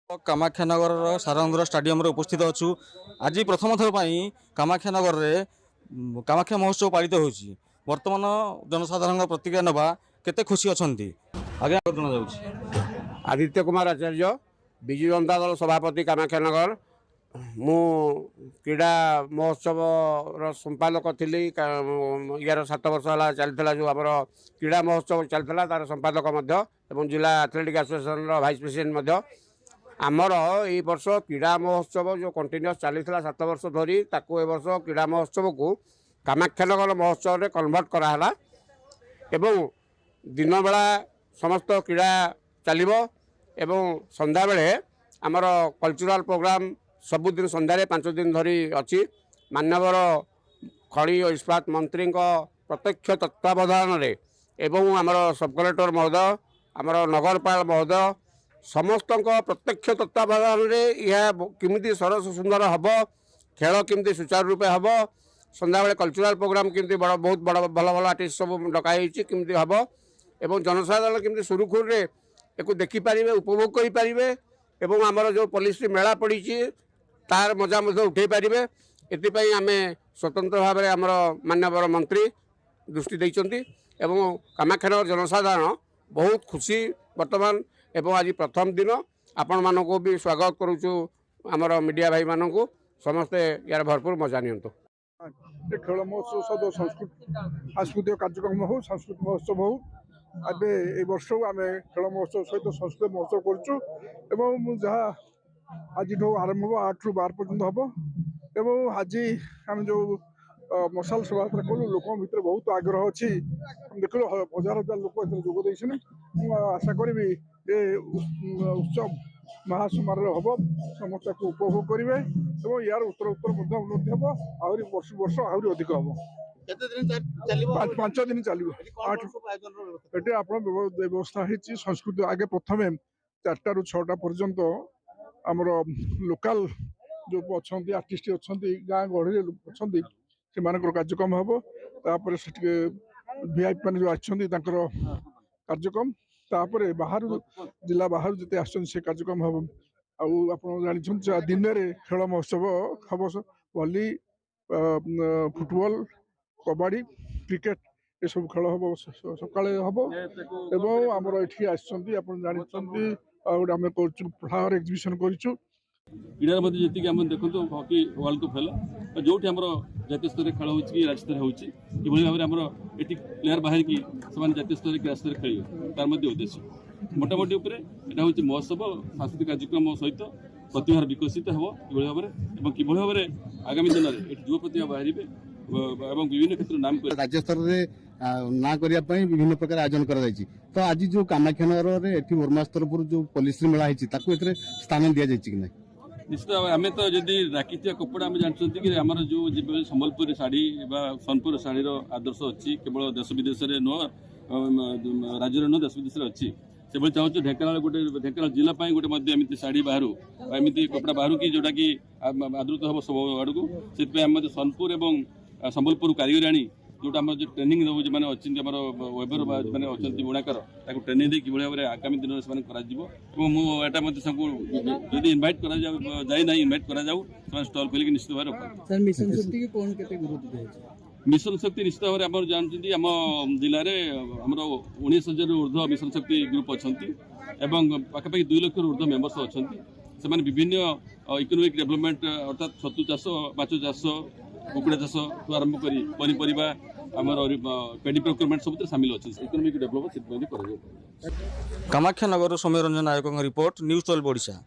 Kamakhyanagar Sarangdhar stadium उपस्थित अच्छु। आज प्रथम थर कामाख्यानगर में कामाख्या महोत्सव पालित हो बर्तमान जनसाधारण प्रतिक्रिया नवा केते खुशी अच्छा आज्ञा आदित्य कुमार आचार्य विजु जनता दल सभापति कामाख्यानगर मु क्रीड़ा महोत्सव संपादक थी यार 7 वर्ष है चलता जो आम क्रीड़ा महोत्सव चलता तार संपादक जिला एथलेटिक एसोसिएशन वाइस प्रेसिडेंट आमर ये वर्ष क्रीड़ा महोत्सव जो कंटिन्यूस चली 7 वर्ष धरी ताकू ए वर्ष क्रीड़ा महोत्सव को कामाख्यानगर महोत्सव में कन्वर्ट कराला एवं दिन बेला समस्त क्रीड़ा चलो एवं संध्या बेले आमर कल्चरल प्रोग्राम सबुदिन संध्यारे 5 दिन धरी अच्छी मानवर खनि और इस्पात मंत्री प्रत्यक्ष तत्वावधान एवं आमर सब कलेक्टर महोदय आमर नगरपाल महोदय समस्त प्रत्यक्ष तत्वावधान यह किमिति सरस सुंदर हम खेल किमिति सुचारू रूपे हम संध्या बेले कल्चरल प्रोग्राम किमिति बहुत बड़ भल भल आर्टिस्ट सब डकाई किमिति हम एवं जनसाधारण किमिति सुरुखुर एक देखिपारे उपभोग करें एवं आमर जो पुलिस मेला पड़ी तार मजा उठे पारे एपाई आम स्वतंत्र भाव में आमर मानवर मंत्री दृष्टि देइचंती एवं कामाख्यानगर जनसाधारण बहुत खुशी वर्तमान एवं आज प्रथम दिन आपण मानक भी स्वागत करुचु आमर मीडिया भाई मानक समस्ते यार भरपूर मजा नियंतु। खेल महोत्सव सद सांस्कृतिक कार्यक्रम हो सांस्कृतिक महोत्सव हो अबे ए वर्ष आम खेल महोत्सव सहित संस्कृत महोत्सव करूँ जहाँ आज आरंभ हो 8 ରୁ 12 पर्यटन हम एवं आज आम जो मशाल शोभा कलु लोक भितर बहुत आग्रह अच्छी देख 1000 लोक जोग आशा करी ये उत्सव महासमारोह हम समस्त उपभोग करेंगे और यार उत्तर उन्नति हम आहरी वर्ष वर्ष आहरी अधिक हम 5 दिन चलो ये आप व्यवस्था है संस्कृति आगे प्रथम 4टा ରୁ 6ଟା पर्यंत आमर लोकल जो अच्छा आर्टिस्ट अच्छा गाँ गहली अच्छा से कार्यक्रम हम तापर से वीआईपी मैंने जो आर कार्यक्रम तापर बाहर जिला बाहर जिते आसे कार्यक्रम हम आप जानते दिन में खेल महोत्सव हम भली फुटबॉल कबड्डी क्रिकेट ये सब खेल हम सका हम एवं आमर ये जानते आम फ्लावर एक्जिबिशन करूँ क्रीड़ा मध्य जी आम देखो हॉकी वर्ल्ड कप है जो जातीय स्तर खेल हो राज्य स्तर होभली भाव में ये प्लेयर बाहर की जातीय स्तर क्रीड़ा स्तर खेल तार उद्देश्य मोटामोटी यहाँ हूँ महोत्सव सांस्कृतिक कार्यक्रम सहित प्रतिभा विकसित हम कि भाव में कि भाव में आगामी दिन में युवा प्रतिभा बाहर विभिन्न क्षेत्र नाम राज्य स्तर में ना करने विभिन्न प्रकार आयोजन कर तो आज जो कामाख्यानगर में वर्मास तरफ जो पुलिस मेला है स्थान दि जाए कि ना निश्चित आम तो जदि राखी कपड़ा आम जानते कि आम जो सम्बलपुर शाढ़ी सोनपुर शाढ़ी आदर्श अच्छी केवल देश विदेश में नुह राज्य नुह देश विदेश अच्छी से भाई चाहूँ ढेंकानाल गोटे ढेंकानाल जिला गोटे एमती शाढ़ी बाहर एमती कपड़ा बाहर कि जोटा कि आदृत हम सब आड़ को से सोनपुर और सम्बलपुर कारीगर आनी जोटा जो ट्रेनिंग दो जो मैंने अच्छी वेबर मैंने अच्छा बुणाकर ट्रेनिंग दे कि भाव में आगामी दिन में मुझे जदि इनभाइट जाए इनभाइट कर स्टल खोलिक निश्चित भाव मिशन शक्ति निश्चित भाव में आप जानते आम जिले में आम 19,000 ऊर्ध्व मिशन शक्ति ग्रुप अच्छा पाखापाखि 2 लाख ऊर्ध्व मेम्बर्स अच्छा से विभिन्न इकोनोमिक डेभलपमेंट अर्थात छतु चाष माछ चाष कुकुड़ा चाष आरंभ कर पनीपरिया आमर पेडी प्रोक्योरमेंट सब सामिल अच्छे इकोनोमिक डेभलपमेंट से कामाख्यानगर सौम्य रंजन नायक रिपोर्ट न्यूज 12 ओडिशा।